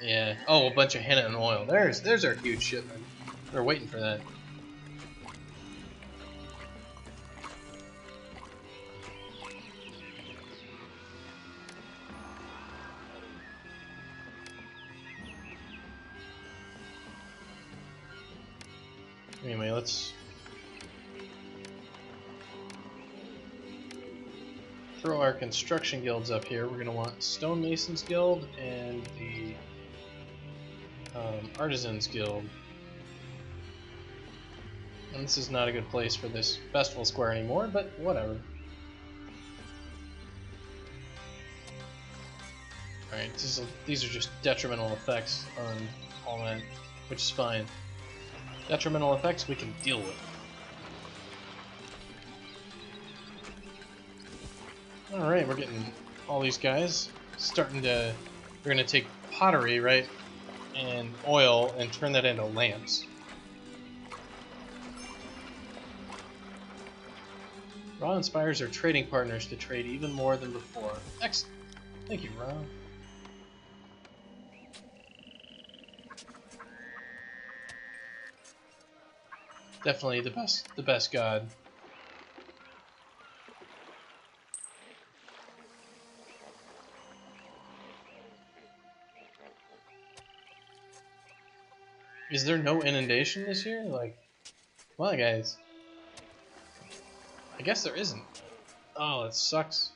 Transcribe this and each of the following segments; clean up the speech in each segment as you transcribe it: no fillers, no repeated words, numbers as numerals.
Yeah. Oh, a bunch of henna and oil. There's our huge shipment. They're waiting for that. Anyway, let's throw our construction guilds up here. We're going to want Stonemasons Guild and the Artisans Guild. And this is not a good place for this festival square anymore, but whatever. Alright, these are just detrimental effects on all that, which is fine. Detrimental effects we can deal with. Alright, we're getting all these guys starting to... We're going to take pottery, right, and oil and turn that into lamps. Ra inspires our trading partners to trade even more than before. Excellent. Thank you, Ra. Definitely the best god. Is there no inundation this year? Like, come on, guys. I guess there isn't. Oh, that sucks.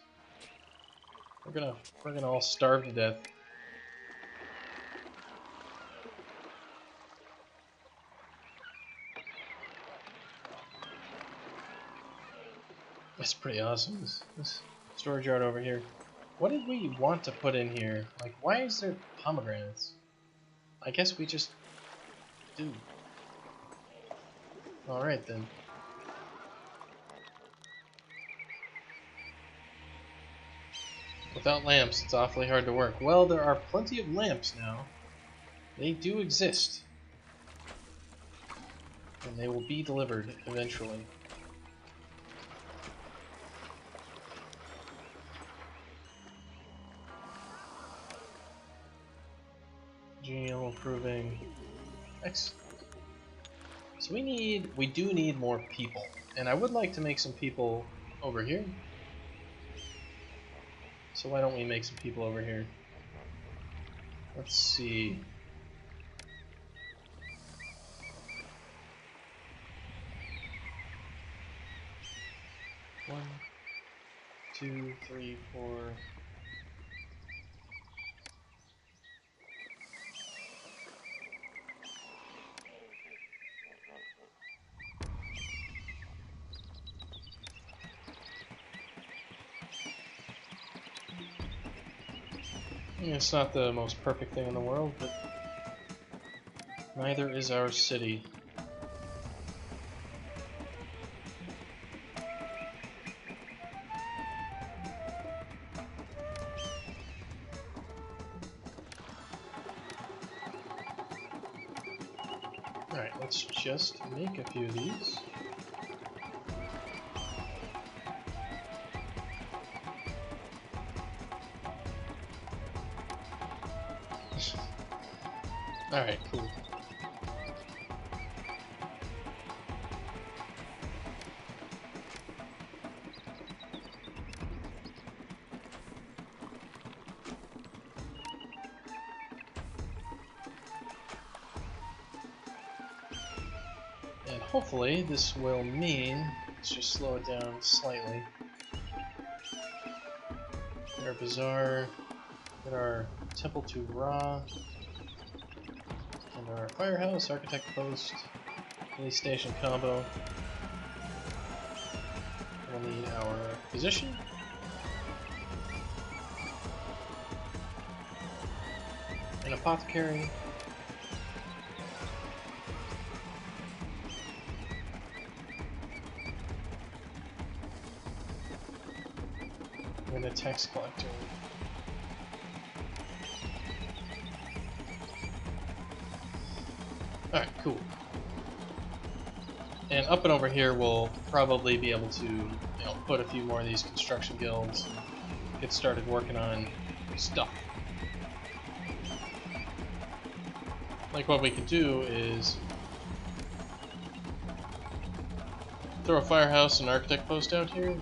We're gonna all starve to death. That's pretty awesome. This storage yard over here. What did we want to put in here? Like, why is there pomegranates? I guess we just do. Alright then. Without lamps, it's awfully hard to work. Well, there are plenty of lamps now. They do exist. And they will be delivered eventually. Genial improving. Excellent. So we do need more people. And I would like to make some people over here. So why don't we make some people over here? Let's see. One, 2, 3, 4. It's not the most perfect thing in the world, but neither is our city. Alright, let's just make a few of these. Alright, cool. And hopefully this will mean, let's just slow it down slightly. Get our bazaar, get our temple to Ra. Our firehouse, architect post, police station combo. We'll need our physician. An apothecary. And a tax collector. Alright, cool. And up and over here we'll probably be able to, put a few more of these construction guilds and get started working on stuff. like what we could do is throw a firehouse and architect post out here, and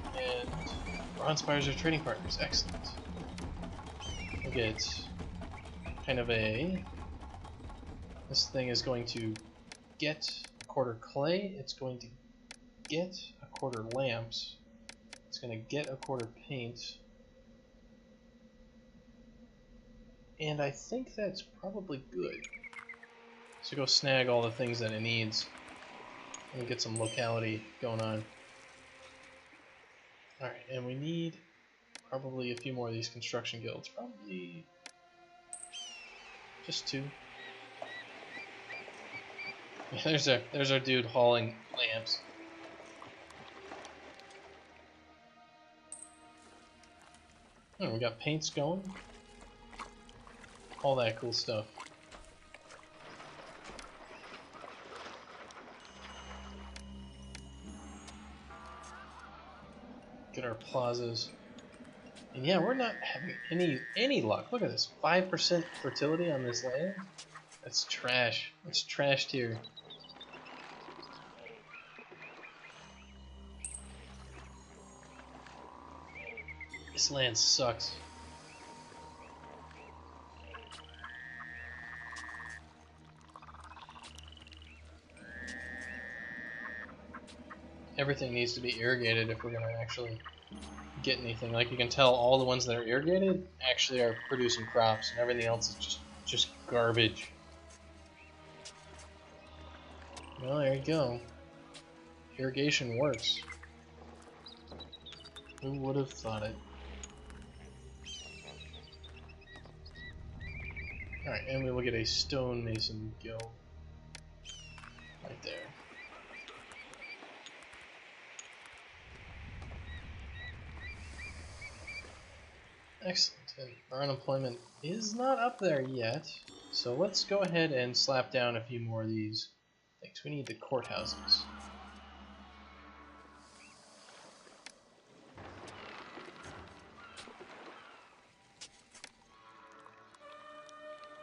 bronze spires are trading partners. Excellent. We'll get kind of a... This thing is going to get a quarter clay. It's going to get a quarter lamps. It's going to get a quarter paint. And I think that's probably good. So go snag all the things that it needs and get some locality going on. Alright, and we need probably a few more of these construction guilds. Probably just 2. Yeah, there's our dude hauling lamps. Oh, we got paints going. All that cool stuff. Get our plazas. And yeah, we're not having any luck. Look at this. 5% fertility on this land. That's trash. That's trash tier. This land sucks. Everything needs to be irrigated if we're going to actually get anything. Like you can tell, all the ones that are irrigated actually are producing crops, and everything else is just garbage. Well, there you go. Irrigation works. Who would have thought it? Alright, and we will get a stonemason guild. Right there. Excellent. And our unemployment is not up there yet, so let's go ahead and slap down a few more of these things. We need the courthouses.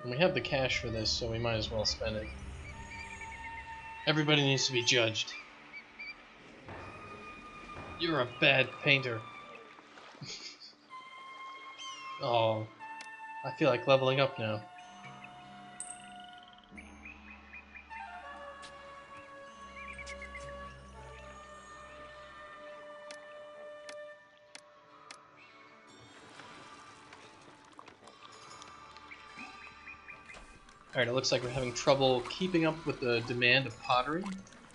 And we have the cash for this, so we might as well spend it. Everybody needs to be judged. You're a bad painter. Oh, I feel like leveling up now. Alright, it looks like we're having trouble keeping up with the demand of pottery,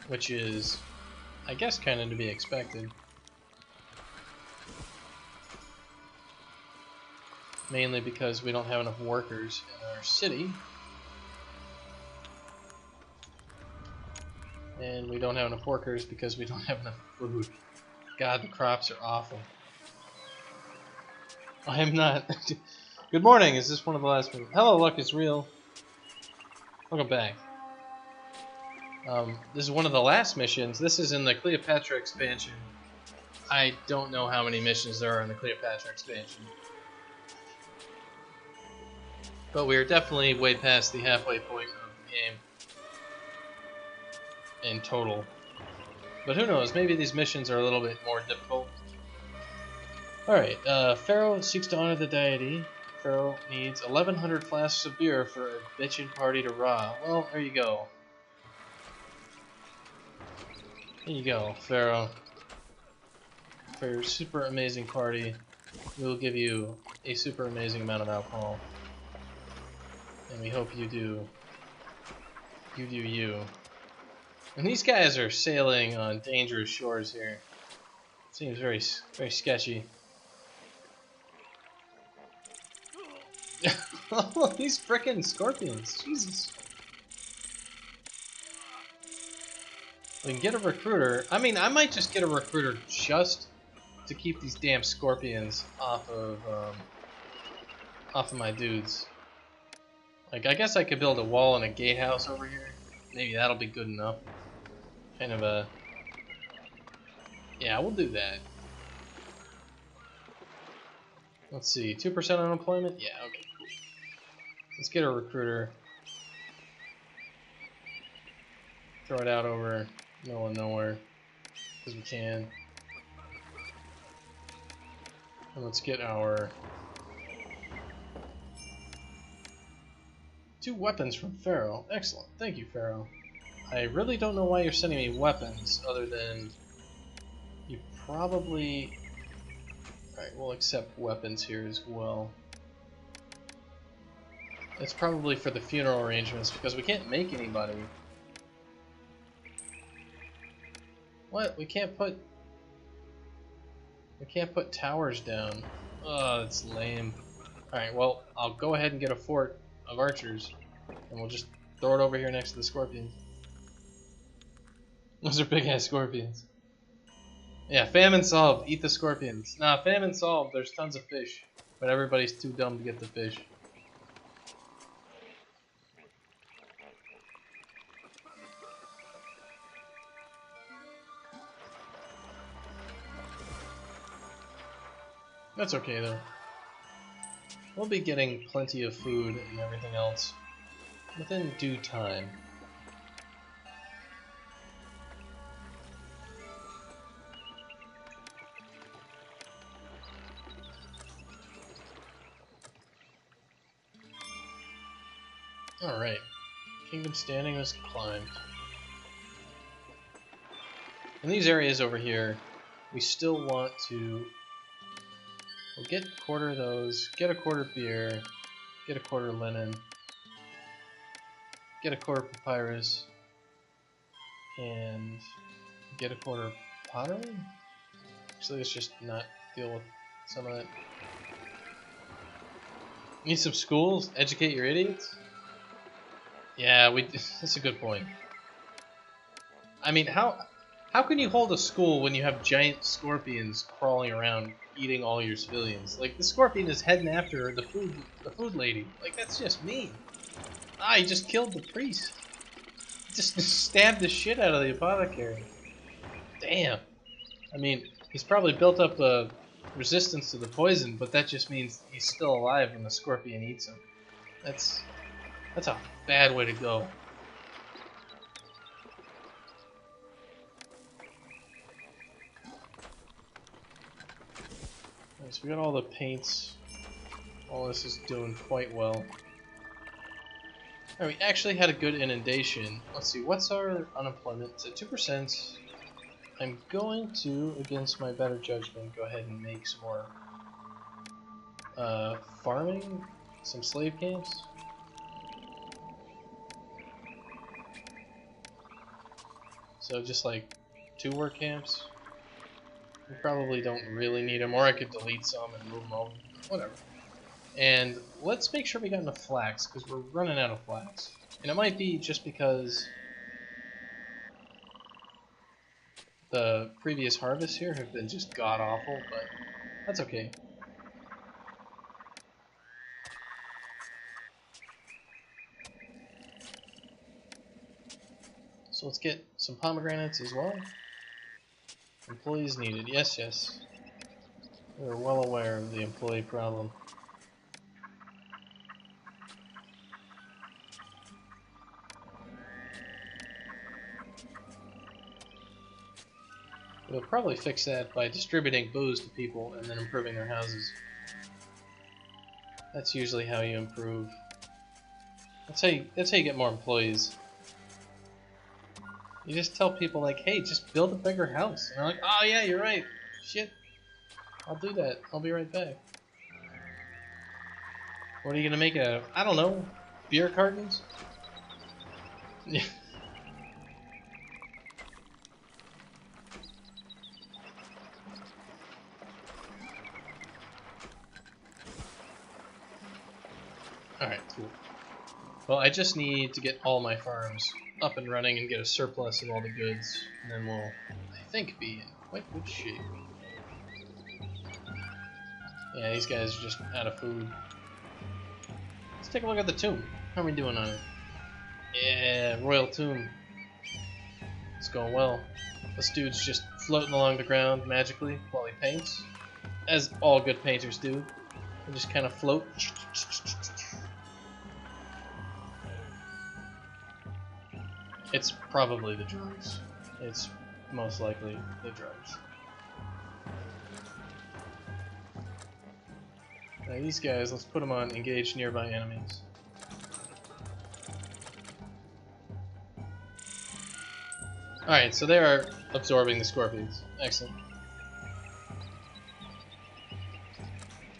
which is, I guess, kind of to be expected. Mainly because we don't have enough workers in our city. And we don't have enough workers because we don't have enough food. God, the crops are awful. I am not... Good morning, is this one of the last ones? Hello, luck is real. Welcome back. This is one of the last missions. This is in the Cleopatra expansion. I don't know how many missions there are in the Cleopatra expansion. But we are definitely way past the halfway point of the game in total. But who knows, maybe these missions are a little bit more difficult. Alright, Pharaoh seeks to honor the deity. Pharaoh needs 1,100 flasks of beer for a bitchin' party to Ra. Well, there you go. There you go, Pharaoh. For your super amazing party, we will give you a super amazing amount of alcohol. And we hope you do you. And these guys are sailing on dangerous shores here. Seems very sketchy. Oh, these frickin' scorpions, Jesus. We can get a recruiter. I mean, I might just get a recruiter just to keep these damn scorpions off of my dudes. Like, I guess I could build a wall and a gatehouse over here. Maybe that'll be good enough. Kind of a... Yeah, we'll do that. Let's see, 2% unemployment? Yeah, okay, cool. Let's get a recruiter. Throw it out over middle of nowhere, because we can. And let's get our 2 weapons from Pharaoh. Excellent. Thank you, Pharaoh. I really don't know why you're sending me weapons, other than you probably... Alright, we'll accept weapons here as well. It's probably for the funeral arrangements, because we can't make anybody. What? We can't put towers down. Oh, that's lame. Alright, well, I'll go ahead and get a fort of archers, and we'll just throw it over here next to the scorpions. Those are big-ass scorpions. Yeah, famine solved. Eat the scorpions. Nah, famine solved. There's tons of fish, but everybody's too dumb to get the fish. That's okay, though. We'll be getting plenty of food and everything else within due time. Alright. Kingdom standing is climbed. In these areas over here, we still want to... We'll get a quarter of those, get a quarter beer, get a quarter linen, get a quarter papyrus, and get a quarter pottery? Actually, let's just not deal with some of that. Need some schools? Educate your idiots? Yeah, that's a good point. I mean, how can you hold a school when you have giant scorpions crawling around eating all your civilians? Like, the scorpion is heading after the food lady. Like, that's just mean. Ah, he just killed the priest. He just stabbed the shit out of the apothecary. Damn. I mean, he's probably built up a resistance to the poison, but that just means he's still alive when the scorpion eats him. That's a bad way to go. Alright, so we got all the paints. All this is doing quite well. Alright, we actually had a good inundation. Let's see, what's our unemployment? It's at 2%. I'm going to, against my better judgment, go ahead and make some more farming, some slave camps. So just like 2 work camps. We probably don't really need them, or I could delete some and move them over. Whatever. And let's make sure we got enough flax, because we're running out of flax. And it might be just because the previous harvests here have been just god-awful, but that's okay. So let's get some pomegranates as well. Employees needed. Yes, yes. We're well aware of the employee problem. We'll probably fix that by distributing booze to people and then improving their houses. That's usually how you improve. That's how you get more employees. You just tell people like, hey, just build a bigger house. And they're like, oh yeah, you're right. Shit. I'll do that. I'll be right back. What are you gonna make a, I don't know, beer cartons? Yeah. Alright, cool. Well, I just need to get all my farms up and running and get a surplus of all the goods, and then we'll, I think, be in quite good shape. Yeah, these guys are just out of food. Let's take a look at the tomb. How are we doing on it? Yeah, royal tomb. It's going well. This dude's just floating along the ground magically while he paints, as all good painters do. They just kind of float. It's probably the drugs. It's most likely the drugs. Now these guys, let's put them on engage nearby enemies. Alright, so they are absorbing the scorpions. Excellent.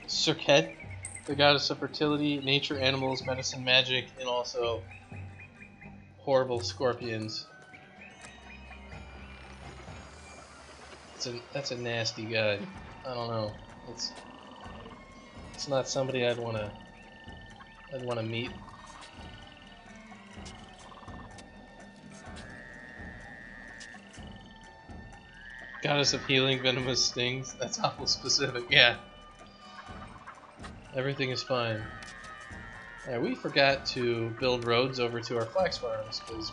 Serket, the goddess of fertility, nature, animals, medicine, magic, and also horrible scorpions. That's a nasty guy. I don't know. It's not somebody I'd wanna meet. Goddess of healing, venomous stings. That's awful specific. Yeah. Everything is fine. Alright, we forgot to build roads over to our flax farms because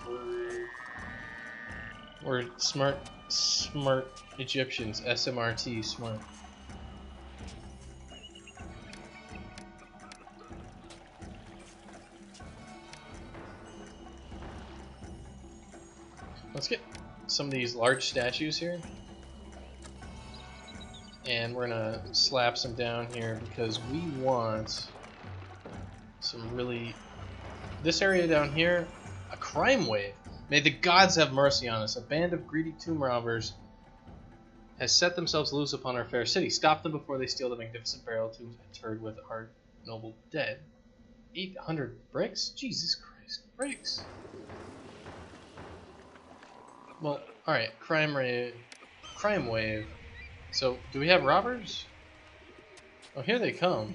we're smart Egyptians. SMRT, smart. Let's get some of these large statues here. And we're gonna slap some down here because we want some really... This area down here, a crime wave. May the gods have mercy on us. A band of greedy tomb robbers has set themselves loose upon our fair city. Stop them before they steal the magnificent burial tombs interred with our noble dead. 800 bricks? Jesus Christ, bricks. Well, alright, crime wave. So, do we have robbers? Oh, here they come.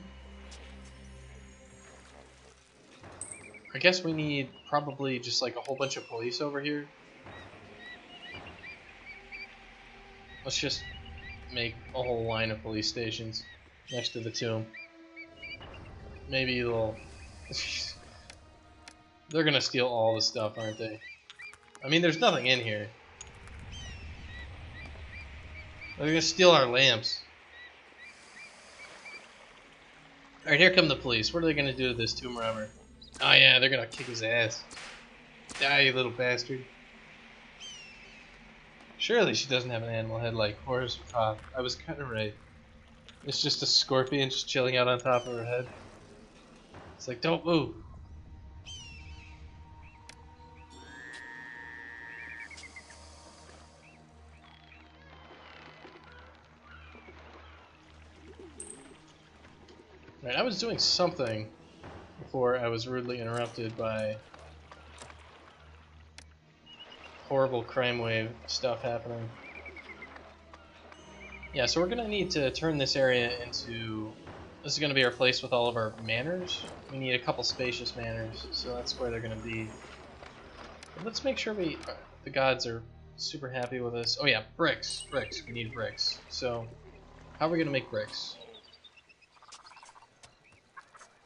I guess we need probably just like a whole bunch of police over here. Let's just make a whole line of police stations next to the tomb. Maybe they'll... They're gonna steal all the stuff, aren't they? I mean, there's nothing in here. They're gonna steal our lamps. Alright, here come the police. What are they gonna do to this tomb robber? Oh yeah, they're gonna kick his ass. Die, you little bastard. Surely she doesn't have an animal head like Horus or Thoth. I was kinda right. It's just a scorpion just chilling out on top of her head. It's like, don't move. Right, I was doing something before I was rudely interrupted by horrible crime wave stuff happening. Yeah, so we're gonna need to turn this area into... This is gonna be our place with all of our manors. We need a couple spacious manors, so that's where they're gonna be. But let's make sure the gods are super happy with us. Oh yeah, bricks. Bricks. We need bricks. So, how are we gonna make bricks?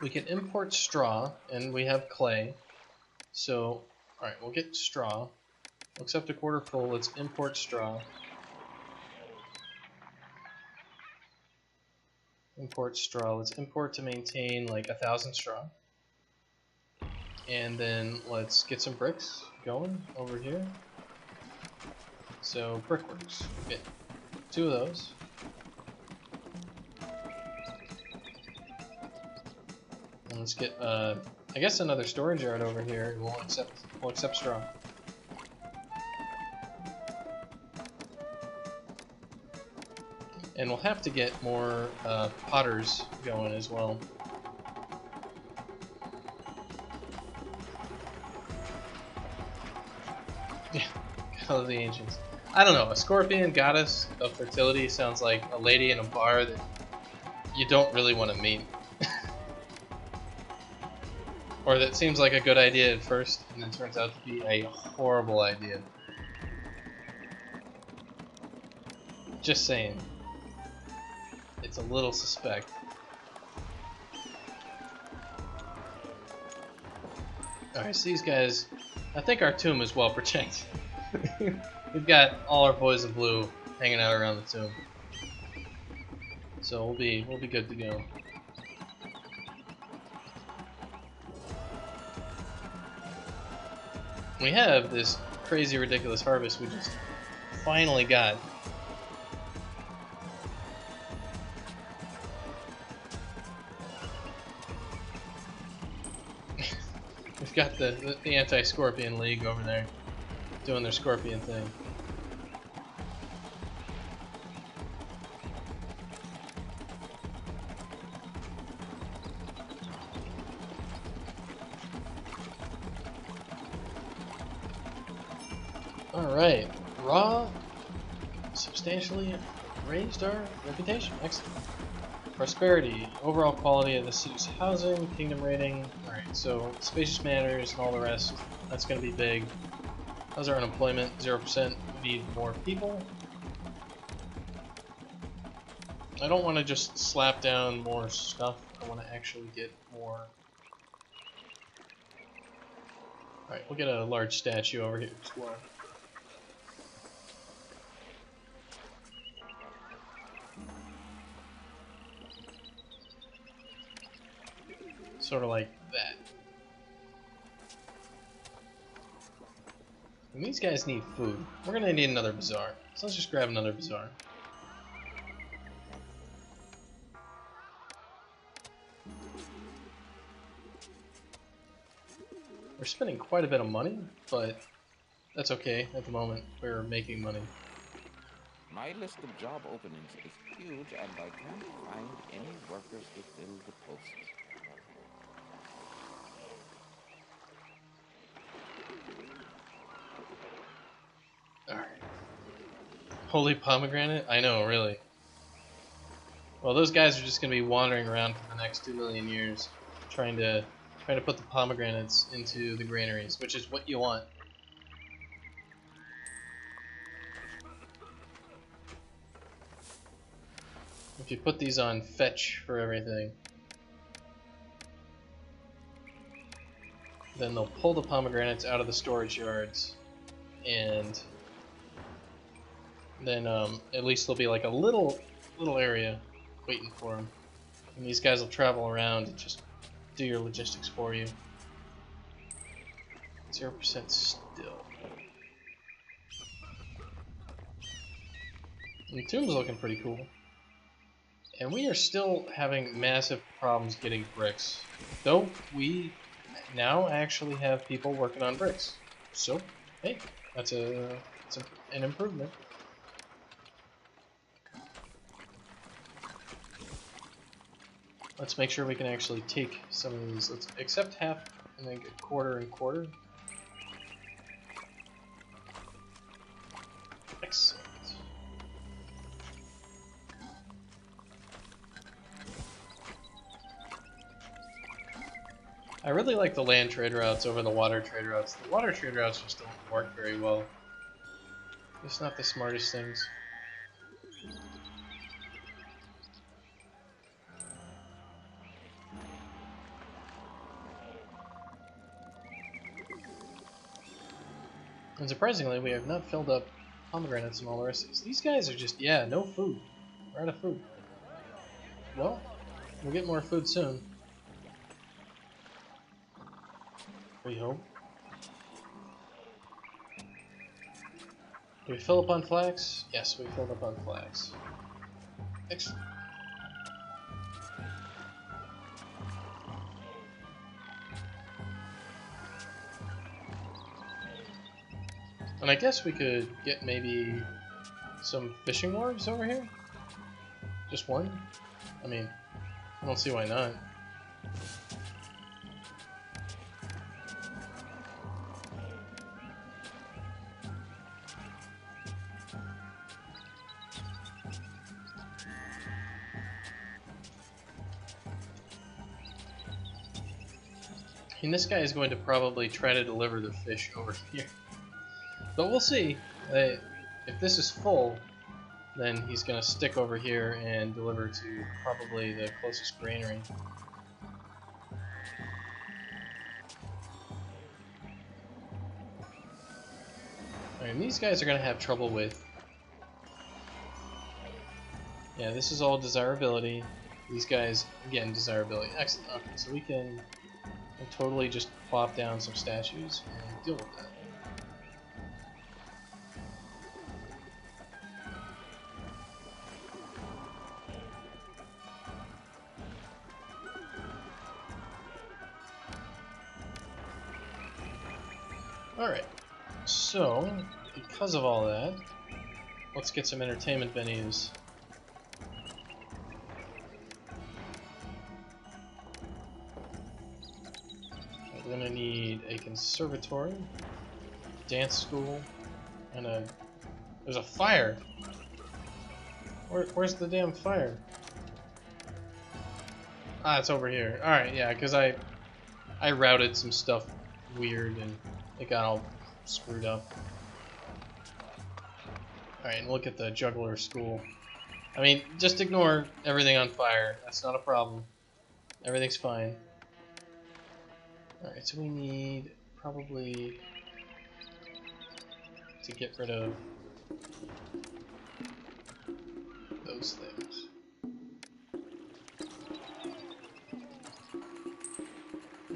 We can import straw, and we have clay. So, alright, we'll get straw. We'll accept a quarter full. Let's import straw. Import straw. Let's import to maintain like 1,000 straw. And then let's get some bricks going over here. So, brickworks. Get 2 of those. And let's get, I guess another storage yard over here. We'll accept straw. And we'll have to get more potters going as well. Yeah, God of the Ancients. I don't know, a scorpion goddess of fertility sounds like a lady in a bar that you don't really want to meet. Or that seems like a good idea at first, and then turns out to be a horrible idea. Just saying. It's a little suspect. Alright, so these guys... I think our tomb is well protected. We've got all our boys in blue hanging out around the tomb. So we'll be good to go. We have this crazy, ridiculous harvest we just finally got. We've got the anti-scorpion league over there doing their scorpion thing. Alright, raw substantially raised our reputation. Excellent. Prosperity, overall quality of the city's housing, kingdom rating. Alright, so spacious manners and all the rest, that's going to be big. How's our unemployment? 0%. We need more people. I don't want to just slap down more stuff, I want to actually get more. Alright, we'll get a large statue over here as well. Sort of like that. And these guys need food. We're gonna need another bazaar. So let's just grab another bazaar. We're spending quite a bit of money, but that's okay at the moment. We're making money. My list of job openings is huge and I can't find any workers to fill the posts. Alright. Holy pomegranate? I know, really. Well, those guys are just going to be wandering around for the next 2 million years, trying to put the pomegranates into the granaries, which is what you want. If you put these on fetch for everything, then they'll pull the pomegranates out of the storage yards, and then at least there'll be like a little area waiting for them. And these guys will travel around and just do your logistics for you. 0% still. And the tomb's looking pretty cool. And we are still having massive problems getting bricks. Though we now actually have people working on bricks. So, hey, that's an improvement. Let's make sure we can actually take some of these. Let's accept half and then get quarter and quarter. Excellent. I really like the land trade routes over the water trade routes. The water trade routes just don't work very well. It's not the smartest things. And surprisingly, we have not filled up pomegranates and all the rest of this. These guys are just, yeah, no food. We're out of food. Well, we'll get more food soon. We hope. Do we fill up on flax? Yes, we filled up on flax. Excellent. And I guess we could get maybe some fishing wharves over here? Just one? I mean, I don't see why not. And this guy is going to probably try to deliver the fish over here. But we'll see. If this is full, then he's going to stick over here and deliver to probably the closest granary. And these guys are going to have trouble with... Yeah, this is all desirability. These guys, again, desirability. Excellent. Okay, so we can totally just plop down some statues and deal with that. Alright, so, because of all that, let's get some entertainment venues. We're gonna need a conservatory, dance school, and a... There's a fire! Where's the damn fire? Ah, it's over here. Alright, yeah, because I routed some stuff weird and it got all screwed up. Alright, and look at the juggler school. I mean, just ignore everything on fire. That's not a problem. Everything's fine. Alright, so we need probably to get rid of those things.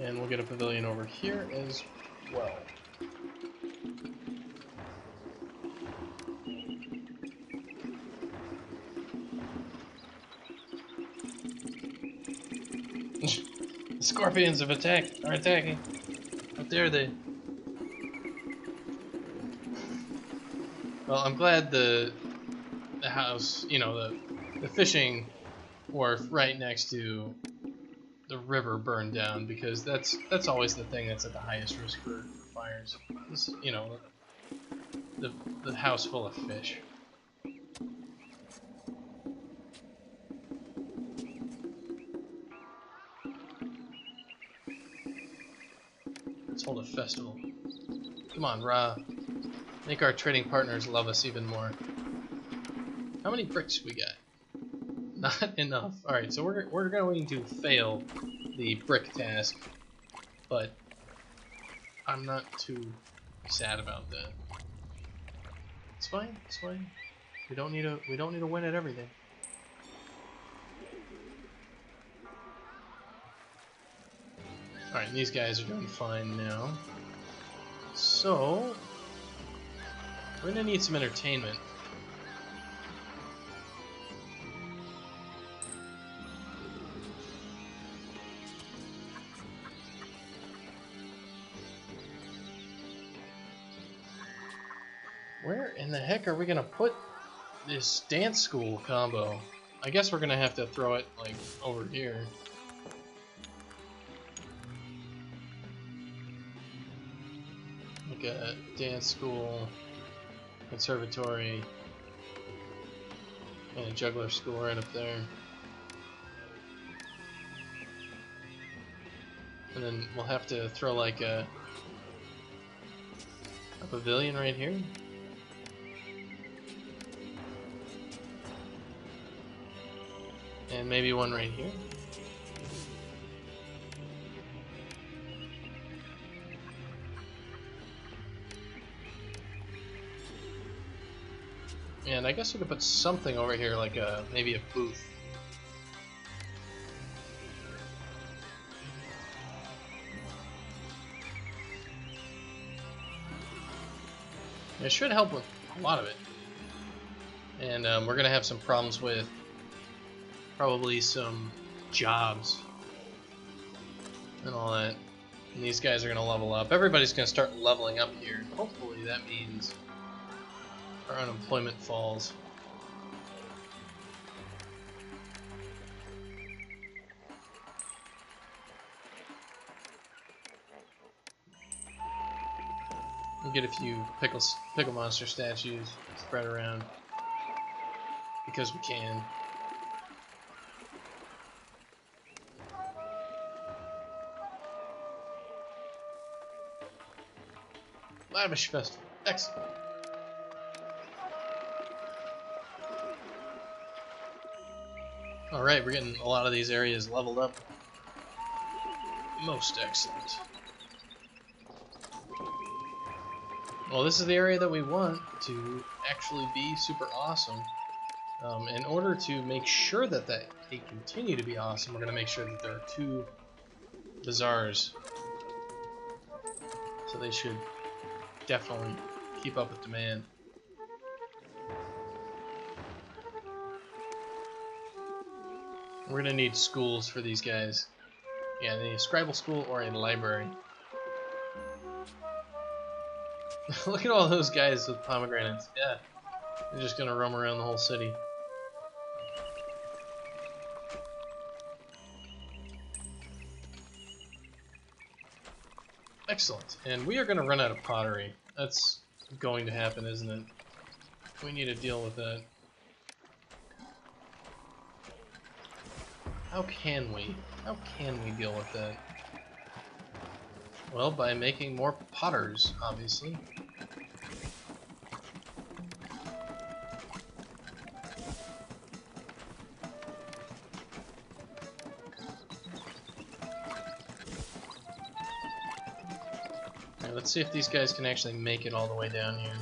And we'll get a pavilion over here as well. The scorpions are attacking. How dare they? Well, I'm glad the house, you know, the fishing wharf right next to the river burned down, because that's always the thing that's at the highest risk for fires. This, you know, the house full of fish. Let's hold a festival. Come on, Ra. Make our trading partners love us even more. How many bricks we got? Not enough. Alright, so we're going to fail the brick task, but I'm not too sad about that. It's fine, it's fine. We don't need to win at everything. Alright, these guys are doing fine now. So we're gonna need some entertainment. Where in the heck are we gonna put this dance school combo? I guess we're gonna have to throw it like over here. Like a dance school, conservatory, and a juggler school right up there. And then we'll have to throw like a pavilion right here. And maybe one right here. And I guess we could put something over here, like maybe a booth. It should help with a lot of it. And we're going to have some problems with probably some jobs and all that. And these guys are going to level up. Everybody's going to start leveling up here. Hopefully that means our unemployment falls. We'll get a few pickle monster statues spread around because we can. Lavish festival. Excellent. Alright, we're getting a lot of these areas leveled up. Most excellent. Well, this is the area that we want to actually be super awesome. In order to make sure that they continue to be awesome, we're going to make sure that there are 2 bazaars. So they should definitely keep up with demand. We're gonna need schools for these guys. Yeah, they need a scribal school or a library. Look at all those guys with pomegranates. Yeah, they're just gonna roam around the whole city. Excellent. And we are gonna run out of pottery. That's going to happen, isn't it? We need to deal with that. How can we? How can we deal with that? Well, by making more potters, obviously. Alright, let's see if these guys can actually make it all the way down here.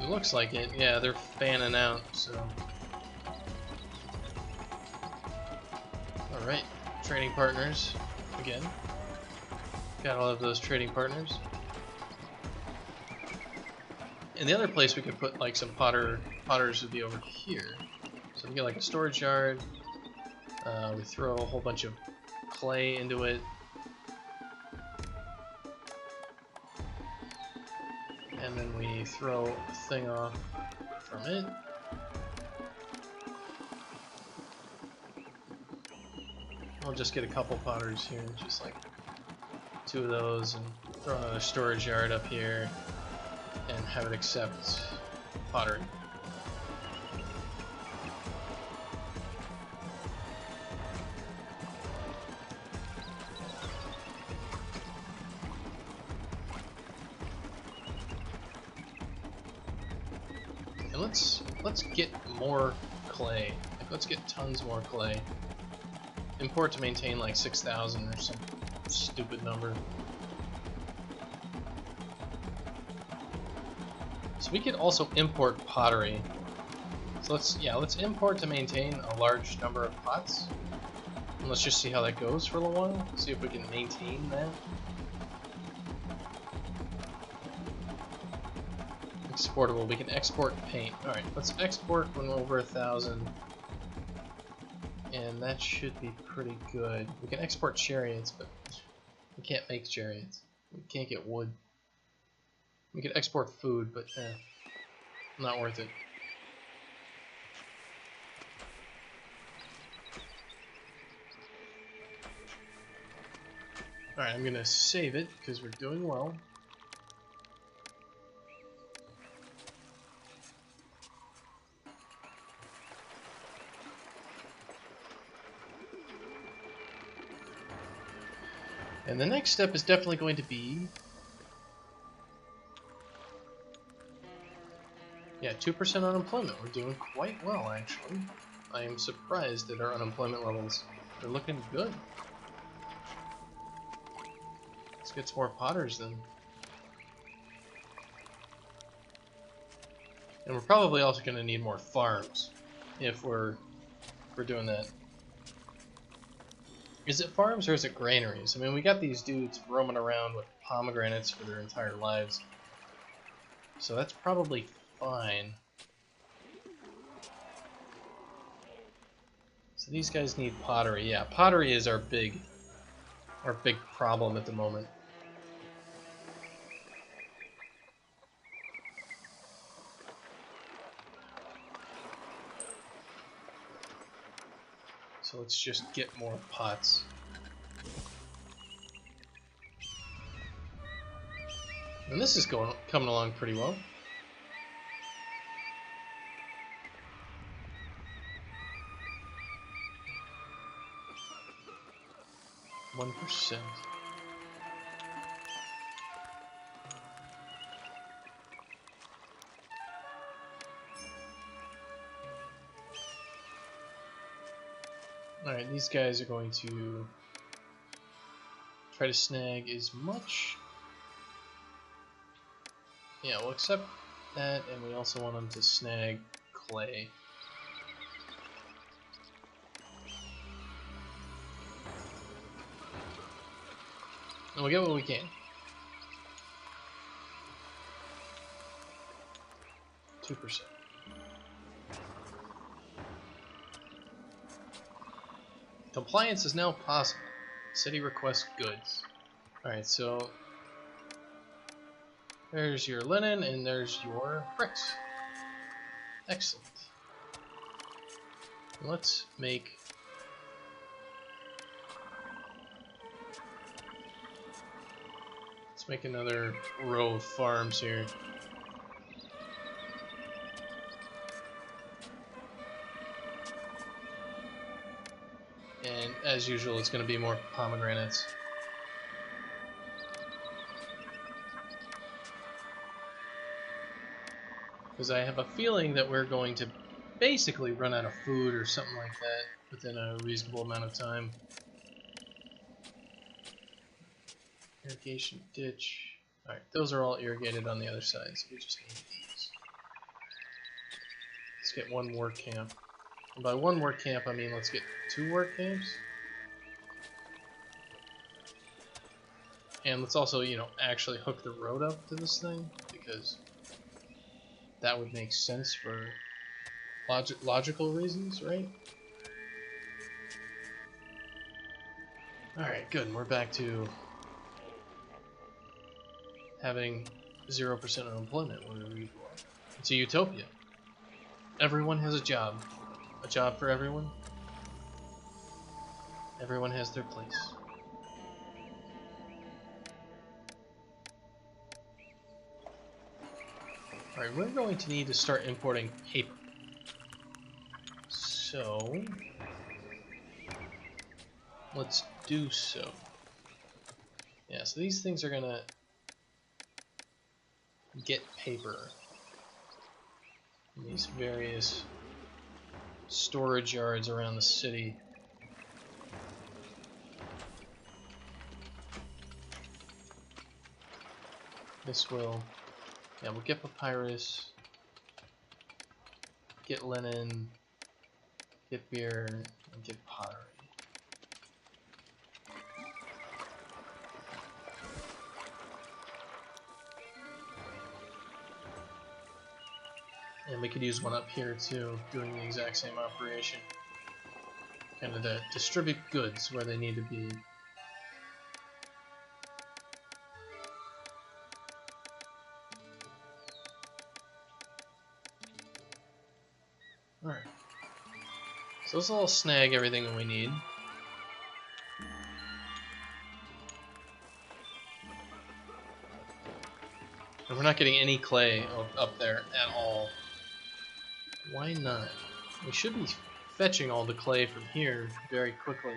It looks like it. Yeah, they're fanning out, so... Alright, trading partners. Again. Got all of those trading partners. And the other place we could put like some potters would be over here. So we get like a storage yard. We throw a whole bunch of clay into it. And then we throw a thing off from it. I'll just get a couple potters here, just like 2 of those, and throw another storage yard up here, and have it accept pottery. And let's get more clay. Like, let's get tons more clay. Import to maintain like 6,000 or some stupid number. So we could also import pottery. So let's import to maintain a large number of pots. And let's just see how that goes for a little while. See if we can maintain that. Exportable. We can export paint. Alright, let's export when we're over 1,000. And that should be pretty good. We can export chariots, but we can't make chariots. We can't get wood. We can export food, but not worth it. Alright, I'm gonna save it because we're doing well. And the next step is definitely going to be... Yeah, 2% unemployment. We're doing quite well, actually. I am surprised at our unemployment levels. They're looking good. Let's get some more potters then. And we're probably also going to need more farms if we're doing that. Is it farms or is it granaries? I mean, we got these dudes roaming around with pomegranates for their entire lives. So that's probably fine. So these guys need pottery. Yeah, pottery is our big problem at the moment. So let's just get more pots. And this is coming along pretty well. %. Alright, these guys are going to try to snag as much. Yeah, we'll accept that, and we also want them to snag clay. And we'll get what we can. 2%. Compliance is now possible. City requests goods. Alright, so there's your linen and there's your bricks. Excellent. Let's make another row of farms here. And as usual, it's going to be more pomegranates. Because I have a feeling that we're going to basically run out of food or something like that within a reasonable amount of time. Irrigation ditch. Alright, those are all irrigated on the other side, so we just need these. Let's get one work camp. And by one work camp, I mean let's get 2 work camps. And let's also, you know, actually hook the road up to this thing, because that would make sense for logical reasons, right? Alright, good. We're back to having 0% unemployment wherever you go. It's a utopia. Everyone has a job. A job for everyone. Everyone has their place. Alright, we're going to need to start importing paper. So let's do so. Yeah, so these things are gonna get paper in these various storage yards around the city. This will, yeah, we'll get papyrus, get linen, get beer, and get pottery. And we could use one up here too, doing the exact same operation. Kind of to distribute goods where they need to be. Alright. So this will all snag everything that we need. And we're not getting any clay up there at all. Why not? We should be fetching all the clay from here very quickly.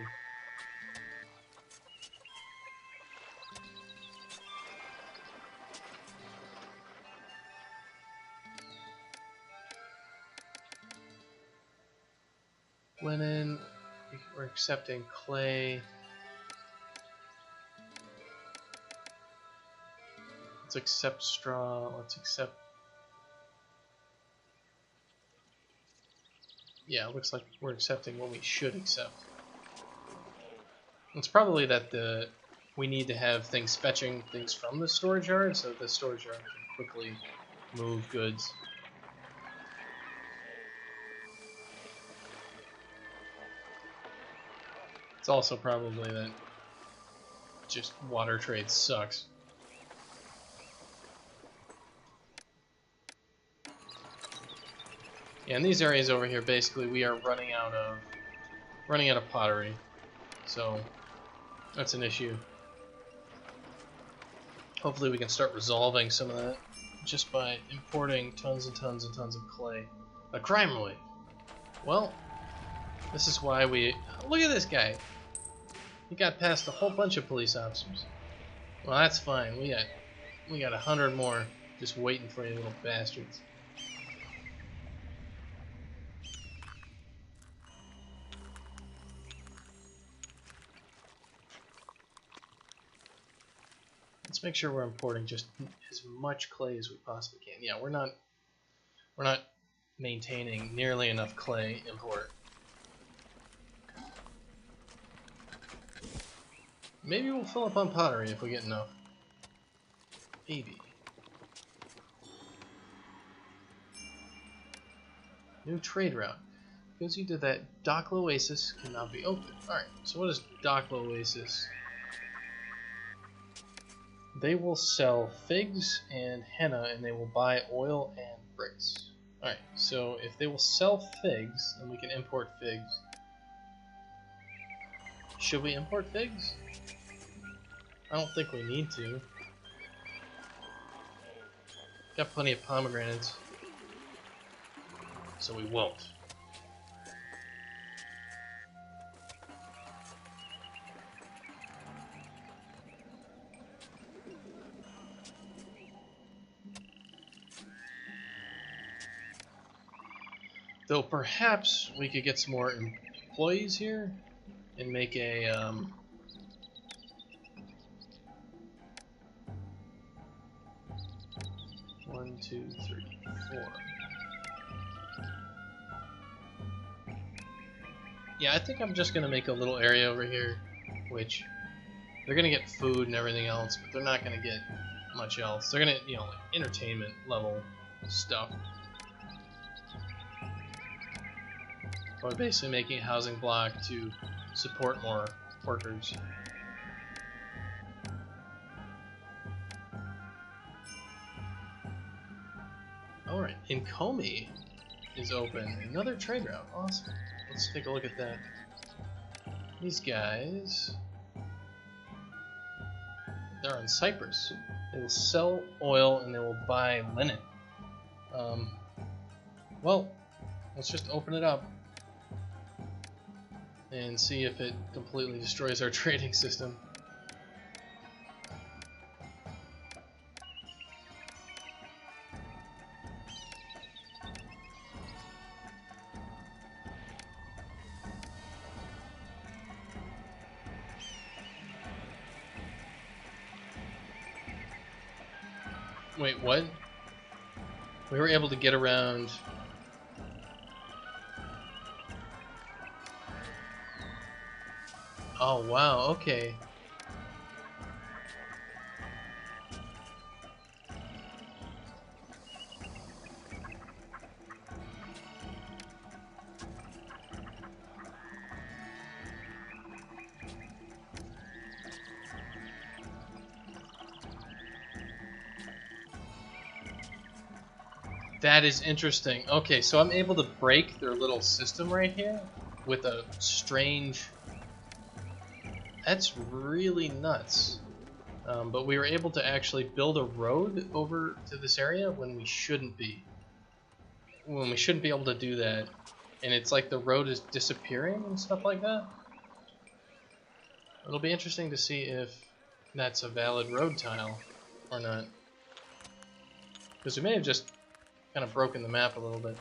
Linen, we're accepting clay. Let's accept straw, let's accept... Yeah, it looks like we're accepting what we should accept. It's probably that we need to have things fetching things from the storage yard, so the storage yard can quickly move goods. It's also probably that just water trade sucks. Yeah, in these areas over here, basically, we are running out of pottery, so that's an issue. Hopefully, we can start resolving some of that just by importing tons and tons and tons of clay. A crime wave. Well, this is why we look at this guy. He got past a whole bunch of police officers. Well, that's fine. We got 100 more just waiting for you, little bastards. Let's make sure we're importing just as much clay as we possibly can. Yeah, we're not maintaining nearly enough clay import. Maybe we'll fill up on pottery if we get enough. Maybe. New trade route. because you did that, Dock Oasis cannot be opened. Alright, so what is Dock Oasis? They will sell figs and henna, and they will buy oil and bricks. Alright, so if they will sell figs, then we can import figs. Should we import figs? I don't think we need to. Got plenty of pomegranates, so we won't. Though perhaps we could get some more employees here and make a 1, 2, 3, 4. Yeah, I think I'm just gonna make a little area over here, which they're gonna get food and everything else, but they're not gonna get much else. They're gonna, like entertainment level stuff. Or basically making a housing block to support more workers. Alright, Inkomi is open. Another trade route. Awesome. Let's take a look at that. These guys, they're on Cyprus. They will sell oil and they will buy linen. Well, let's just open it up and see if it completely destroys our trading system. Wait, what? We were able to get around... Oh, wow, okay. That is interesting. Okay, so I'm able to break their little system right here with a strange... That's really nuts. But we were able to actually build a road over to this area when we shouldn't be. When we shouldn't be able to do that. And it's like the road is disappearing and stuff like that. It'll be interesting to see if that's a valid road tile or not. Because we may have just kind of broken the map a little bit.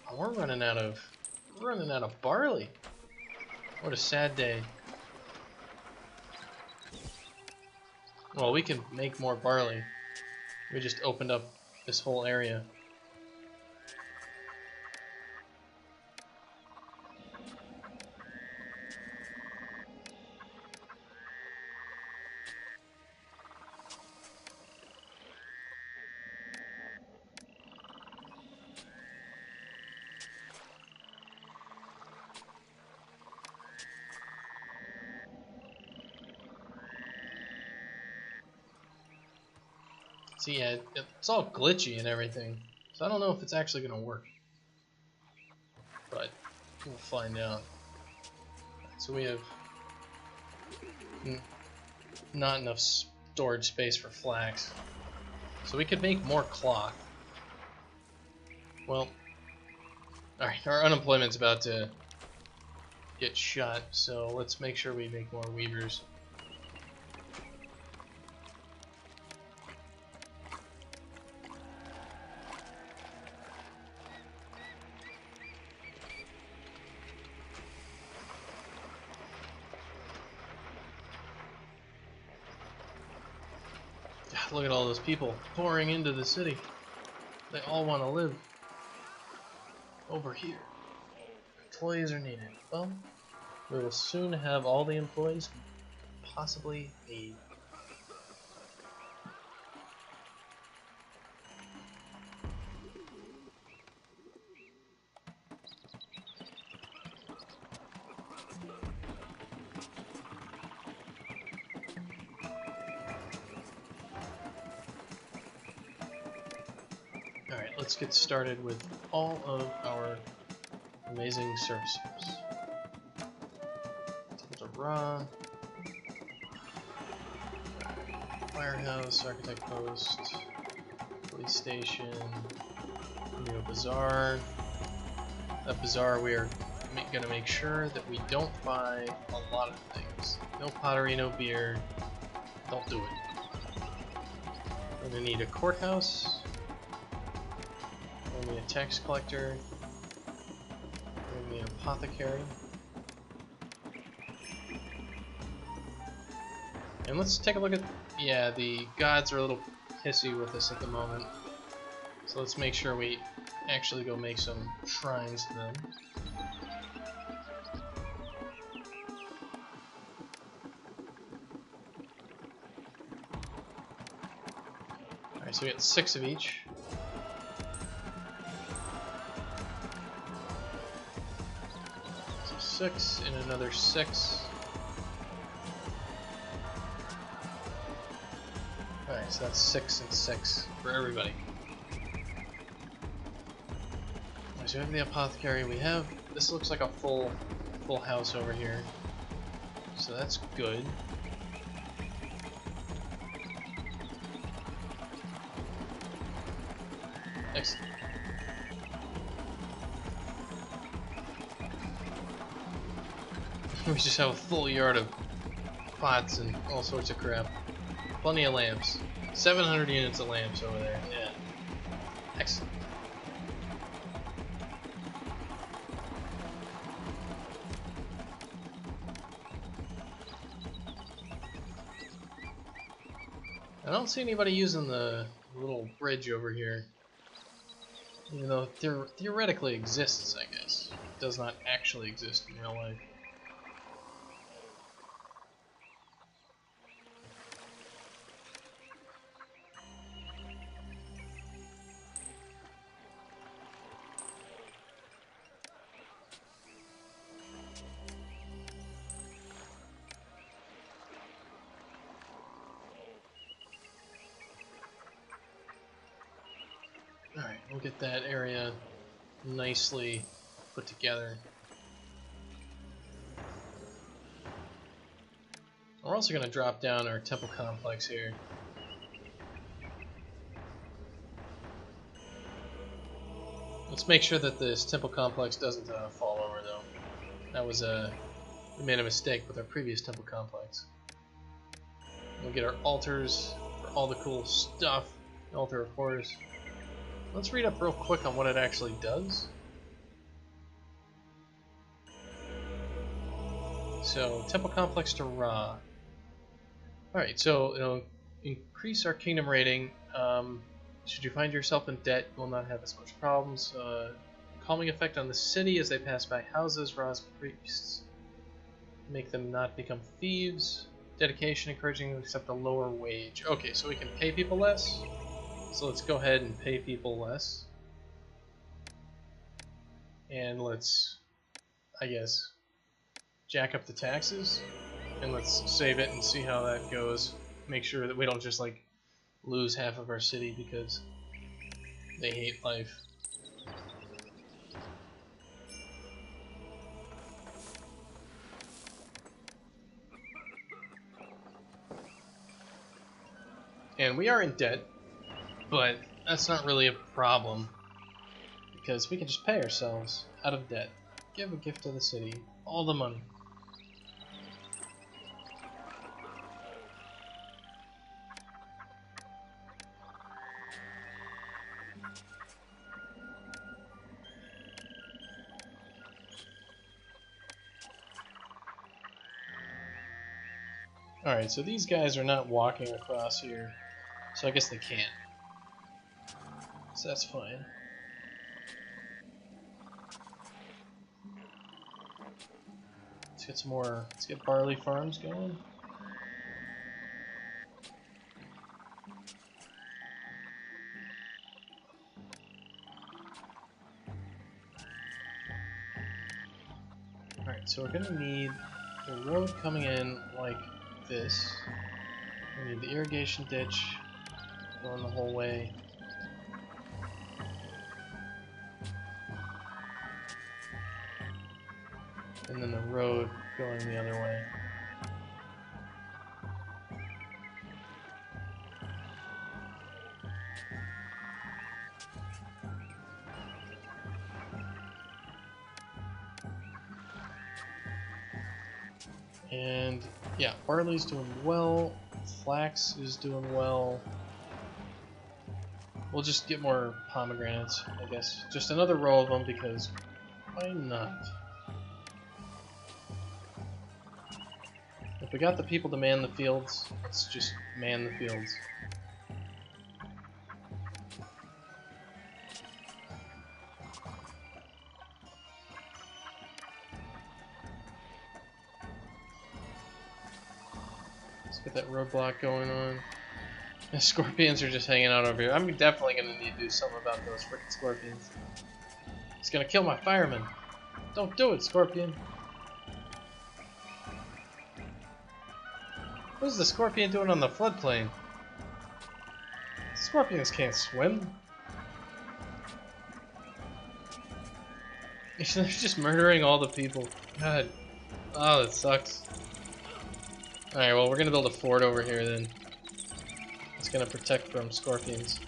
Oh, we're running out of barley. What a sad day. Well, we can make more barley. We just opened up this whole area. See, yeah, it's all glitchy and everything, so I don't know if it's actually going to work. But we'll find out. So we have not enough storage space for flax. So we could make more cloth. Well, alright, our unemployment's about to get shot, so let's make sure we make more weavers. Look at all those people pouring into the city. They all want to live over here. Employees are needed. Well, we will soon have all the employees we possibly need. let's get started with all of our amazing services. Temple to Ra, firehouse, architect post, police station, new bazaar. That bazaar, we are gonna make sure that we don't buy a lot of things. No pottery, no beer. Don't do it. We're gonna need a courthouse. We're gonna need a tax collector. We're gonna need an apothecary. And let's take a look at, yeah, the gods are a little pissy with us at the moment. So let's make sure we actually go make some shrines to them. Alright, so we got 6 of each. So 6 and another 6. Alright, so that's 6 and 6 for everybody. Alright, so we have the apothecary. We have, this looks like a full house over here. So that's good. Excellent. We just have a full yard of pots and all sorts of crap. Plenty of lamps. 700 units of lamps over there. Yeah. Excellent. I don't see anybody using the little bridge over here. Even though it theoretically exists, I guess. It does not actually exist in real life. Alright, we'll get that area nicely put together. We're also going to drop down our temple complex here. Let's make sure that this temple complex doesn't fall over, though. That was we made a mistake with our previous temple complex. We'll get our altars for all the cool stuff. The altar of horrors. Let's read up real quick on what it actually does. So, temple complex to Ra. Alright, so it'll increase our kingdom rating. Should you find yourself in debt, you will not have as much problems. Calming effect on the city as they pass by houses. Ra's priests make them not become thieves. Dedication, encouraging them to accept a lower wage. Okay, so we can pay people less. So let's go ahead and pay people less. And let's, I guess, jack up the taxes. And let's save it and see how that goes. Make sure that we don't just like lose half of our city because they hate life. And we are in debt. But that's not really a problem, because we can just pay ourselves out of debt. Give a gift to the city. All the money. Alright, so these guys are not walking across here, so I guess they can't. So that's fine. Let's get some more, let's get barley farms going. Alright, so we're gonna need the road coming in like this. We need the irrigation ditch going the whole way. and then the road going the other way. And yeah, barley's doing well, flax is doing well. We'll just get more pomegranates, I guess. Just another row of them because why not? If we got the people to man the fields, let's just man the fields. Let's get that roadblock going on. The scorpions are just hanging out over here. I'm definitely going to need to do something about those freaking scorpions. It's going to kill my firemen. Don't do it, scorpion. What is the scorpion doing on the floodplain? Scorpions can't swim. They're just murdering all the people. God. Oh, that sucks. Alright, well, we're going to build a fort over here then. It's going to protect from scorpions.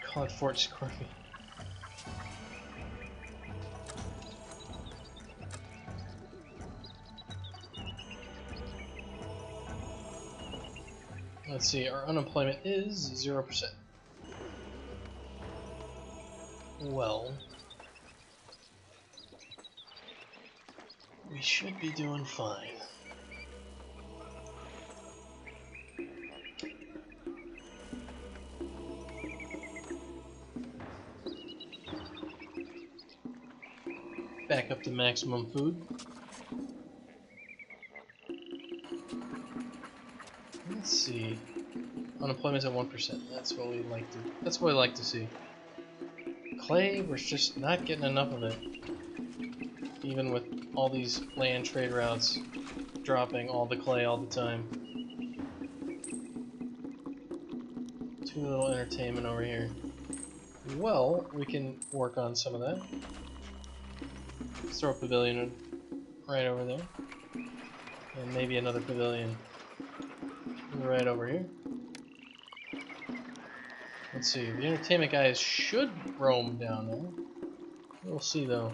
Call it Fort Scorpion. Let's see, our unemployment is 0%. Well, we should be doing fine. Back up to maximum food. Let's see. Unemployment's at 1%. That's what we like to. That's what we like to see. Clay, we're just not getting enough of it. Even with all these land trade routes dropping all the clay all the time. Too little entertainment over here. Well, we can work on some of that. Let's throw a pavilion right over there. And maybe another pavilion right over here. Let's see, the entertainment guys should roam down there. We'll see though.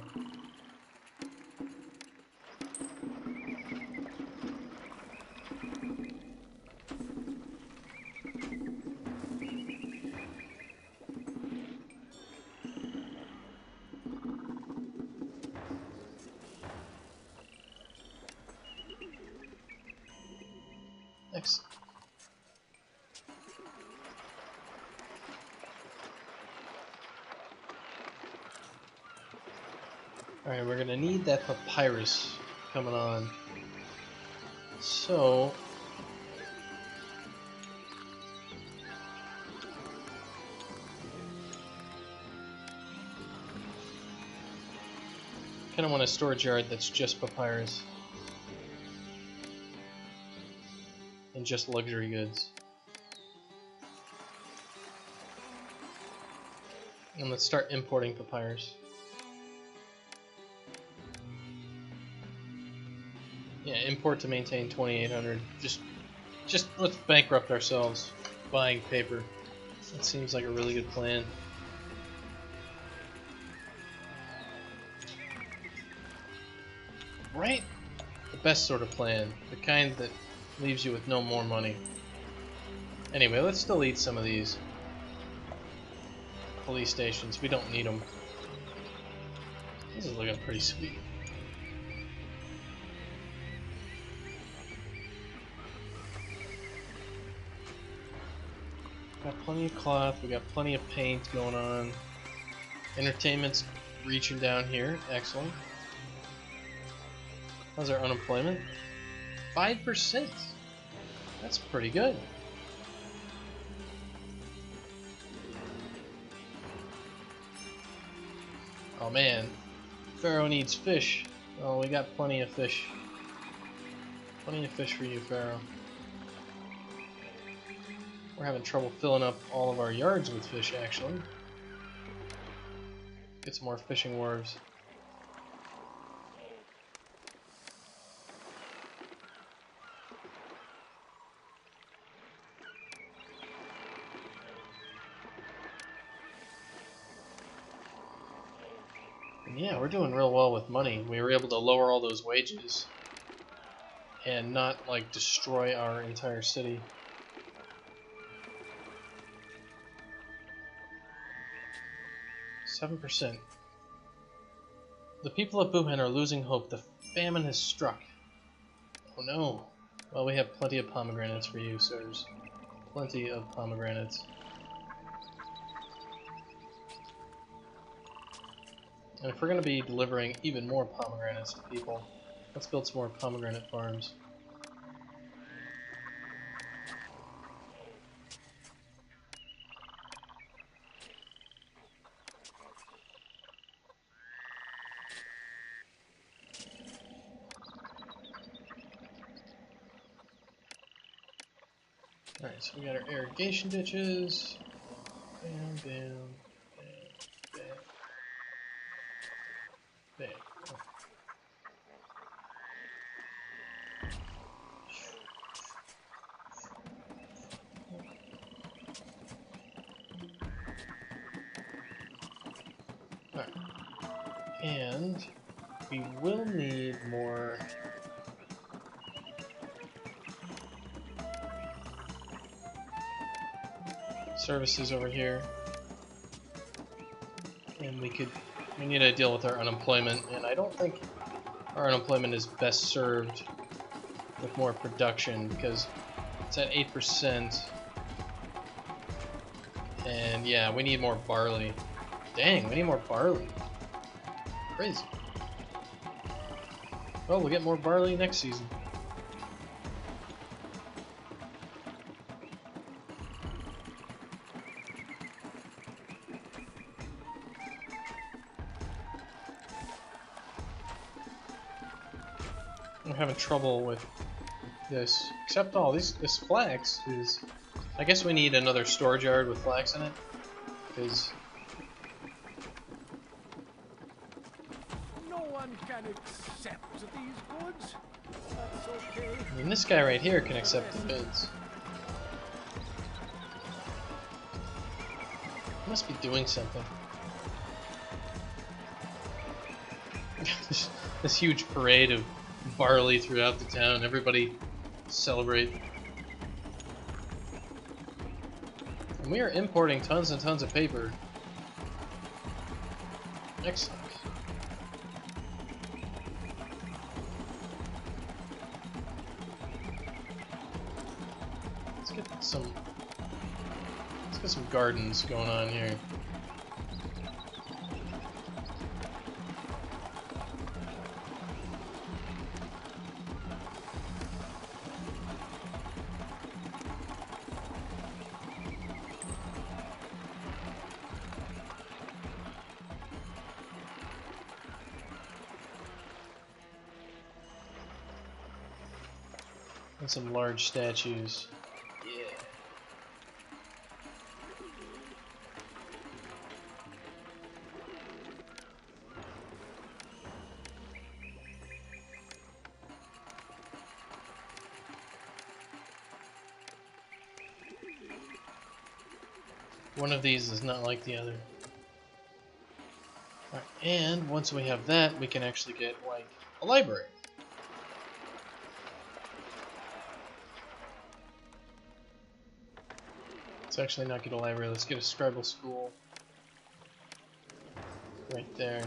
Excellent. Alright, we're gonna need that papyrus coming on. So kinda want a storage yard that's just papyrus. And just luxury goods. And let's start importing papyrus. Yeah, import to maintain 2,800. Just let's bankrupt ourselves buying paper. That seems like a really good plan. Right? The best sort of plan. The kind that leaves you with no more money. Anyway, let's still eat some of these police stations. We don't need them. This is looking pretty sweet. Got plenty of cloth, we got plenty of paint going on. Entertainment's reaching down here, excellent. How's our unemployment? 5%. That's pretty good. Oh man, Pharaoh needs fish. Oh, we got plenty of fish. Plenty of fish for you, Pharaoh. We're having trouble filling up all of our yards with fish, actually. Get some more fishing wharves. And yeah, we're doing real well with money. We were able to lower all those wages and not, like, destroy our entire city. 7%. The people of Wuhan are losing hope. The famine has struck. Oh no. Well, we have plenty of pomegranates for you, sirs. Plenty of pomegranates. And if we're going to be delivering even more pomegranates to people, let's build some more pomegranate farms. Alright, so we got our irrigation ditches. Bam, bam, bam, bam, bam. Oh. Alright. And we will need more services over here. And we need to deal with our unemployment, and I don't think our unemployment is best served with more production because it's at 8%. And yeah, we need more barley. Dang, we need more barley. Crazy. Well, we'll get more barley next season. I'm having trouble with this. Except all this flax is. I guess we need another storage yard with flax in it, because no one can accept these goods. That's okay. I mean, this guy right here can accept the goods. He must be doing something. This huge parade of barley throughout the town. Everybody celebrate. And we are importing tons and tons of paper. Excellent. Let's get some gardens going on here. And some large statues. Yeah. One of these is not like the other. Alright, and once we have that, we can actually get, like, a library. Let's actually not get a library, let's get a scribal school. Right there.